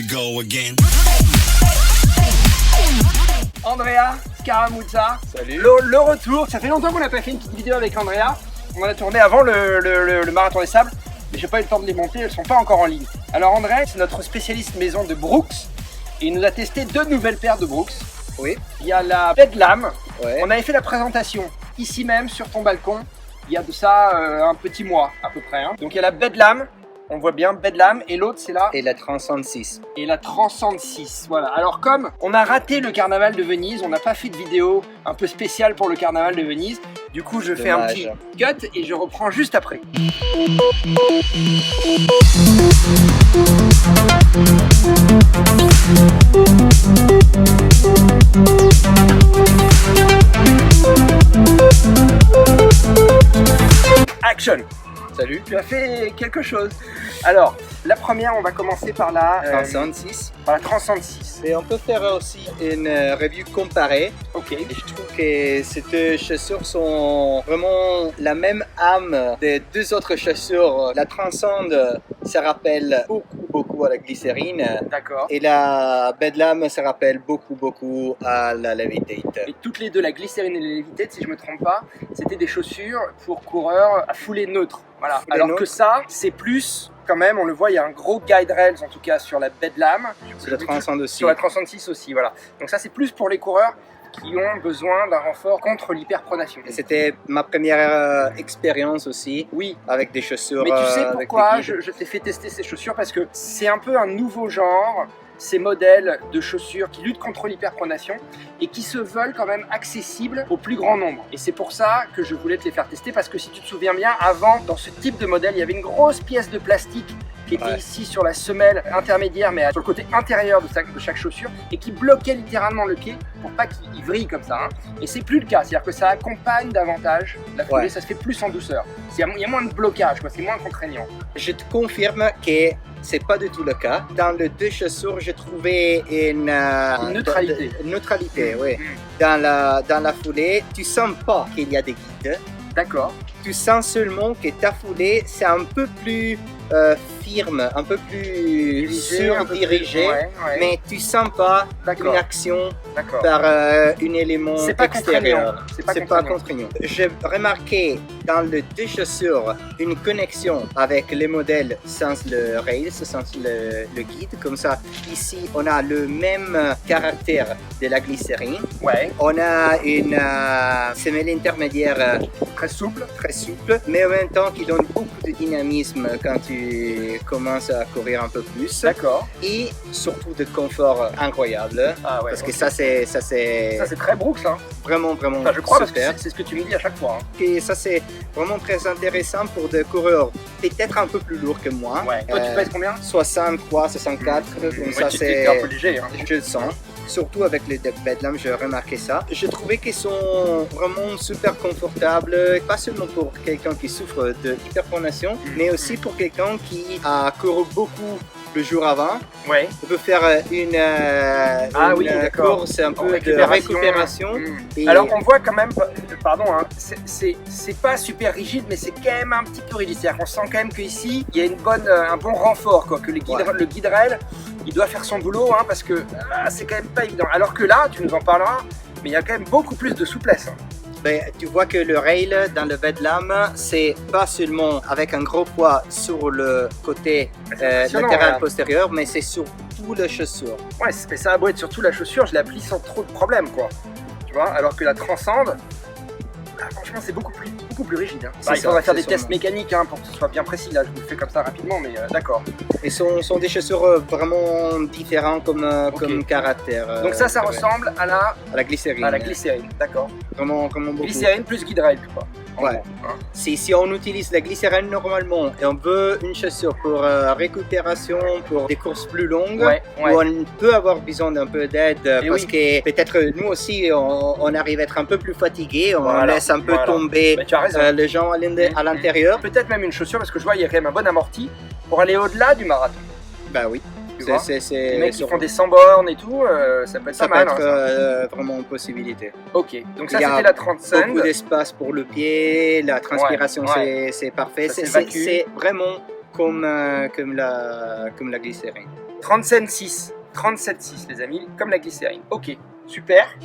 go again. Andrea Scaramuzza, Salut. le retour. Ça fait longtemps qu'on n'a pas fait une petite vidéo avec Andrea. On en a tourné avant le marathon des sables, mais j'ai pas eu le temps de les monter, elles sont pas encore en ligne. Alors Andrea, c'est notre spécialiste maison de Brooks et il nous a testé deux nouvelles paires de Brooks. Oui. Il y a la Bedlam. Ouais. On avait fait la présentation ici même sur ton balcon il y a de ça un petit mois à peu près. Hein. Donc il y a la Bedlam. On voit bien Bedlam et l'autre c'est là Et la 36. et la Transcend 6. Voilà. Alors comme on a raté le carnaval de Venise, on n'a pas fait de vidéo un peu spéciale pour le carnaval de Venise. Du coup, je fais un Dommage. petit cut et je reprends juste après. Action! Salut. Tu as fait quelque chose. Alors, la première, on va commencer par la 36. par la Transcend 6. Et on peut faire aussi une review comparée. Ok. Et je trouve que ces deux chaussures sont vraiment la même âme des deux autres chaussures. La Transcend, ça rappelle beaucoup à la glycérine. D'accord. Et la Bedlam, ça rappelle beaucoup à la Levitate. Et toutes les deux, la glycérine et la Levitate, si je me trompe pas, c'était des chaussures pour coureurs à foulée neutre. Voilà. Foulée Alors neutre. que ça, c'est plus, quand même, on le voit, il y a un gros guide rails en tout cas sur la Bedlam. C'est la Transcend aussi. Sur la 36 aussi, voilà. Donc ça, c'est plus pour les coureurs qui ont besoin d'un renfort contre l'hyperpronation. Et c'était ma première expérience aussi. Oui. Avec des chaussures. Mais tu sais avec pourquoi des guides. je t'ai fait tester ces chaussures? Parce que c'est un peu un nouveau genre, ces modèles de chaussures qui luttent contre l'hyperpronation et qui se veulent quand même accessibles au plus grand nombre. Et c'est pour ça que je voulais te les faire tester, parce que si tu te souviens bien, avant, dans ce type de modèle, il y avait une grosse pièce de plastique qui était ici sur la semelle intermédiaire, mais sur le côté intérieur de chaque chaussure, et qui bloquait littéralement le pied pour pas qu'il vrille comme ça. Hein. Et c'est plus le cas, c'est-à-dire que ça accompagne davantage la foulée, ça se fait plus en douceur. Il y a moins de blocage, quoi, c'est moins contraignant. Je te confirme que c'est pas du tout le cas. Dans les deux chaussures, j'ai trouvé une neutralité. Neutralité, oui. Dans la foulée, tu sens pas qu'il y a des guides. D'accord. Tu sens seulement que ta foulée, c'est un peu plus firme, un peu plus dirigé, mais tu sens pas une action par un élément extérieur. C'est pas contraignant. J'ai remarqué dans les deux chaussures une connexion avec les modèles sans le rails, sans le guide. Comme ça, ici, on a le même caractère de la glycérine. Ouais. On a une semelle intermédiaire très souple, mais en même temps qui donne beaucoup de dynamisme quand tu commences à courir un peu plus. D'accord. Et surtout de confort incroyable. Ah ouais, parce que ça c'est très Brooks, hein. Vraiment enfin, je crois, super. Parce que c'est ce que tu me dis à chaque fois. Hein. Et ça c'est vraiment très intéressant pour des coureurs peut-être un peu plus lourds que moi. Ouais. Toi tu pèses combien? 63, 64. Comme ça c'est un peu léger. Hein. Je le sens. Surtout avec les Bedlam, j'ai remarqué ça. Je trouvais qu'ils sont vraiment super confortables, pas seulement pour quelqu'un qui souffre de hyperpronation, mais aussi pour quelqu'un qui a couru beaucoup le jour avant. Ouais. On peut faire une course un peu de récupération. Et... Alors on voit quand même, pardon, hein, c'est pas super rigide, mais c'est quand même un petit peu rigide. C'est-à-dire qu'on sent quand même qu'ici, il y a un bon renfort, quoi, que le guide rail, il doit faire son boulot, hein, parce que c'est quand même pas évident. Alors que là, tu nous en parleras, mais il y a quand même beaucoup plus de souplesse. Hein. Ben, tu vois que le rail dans le Bedlam, c'est pas seulement avec un gros poids sur le côté latéral postérieur, mais c'est sur toute la chaussure. Ouais, mais ça a beau être sur toute la chaussure, je l'applique sans trop de problème, quoi. Tu vois, alors que la Transcend, franchement, c'est beaucoup plus rigide. Hein. Il faudrait faire des tests mécaniques, hein, pour que ce soit bien précis. Là, je vous le fais comme ça rapidement, mais d'accord. Et sont des chaussures vraiment différentes comme caractère. Donc ça ressemble à la glycérine. À la glycérine, d'accord. Vraiment beaucoup. Glycérine plus guide rail, quoi. Ouais. Si on utilise la glycérine normalement et on veut une chaussure pour récupération, pour des courses plus longues, où on peut avoir besoin d'un peu d'aide parce que peut-être nous aussi on arrive à être un peu plus fatigué, on laisse un peu tomber les gens à l'intérieur. Peut-être même une chaussure, parce que je vois il y a quand même un bon amorti pour aller au-delà du marathon. Bah oui. Les mecs qui font des 100 bornes et tout, ça peut être pas mal. Ça peut être vraiment une possibilité. Ok, donc ça c'était la Transcend. Beaucoup d'espace pour le pied, la transpiration c'est parfait. C'est vraiment comme la glycérine. 37,6. 37,6 les amis, comme la glycérine. Ok, super.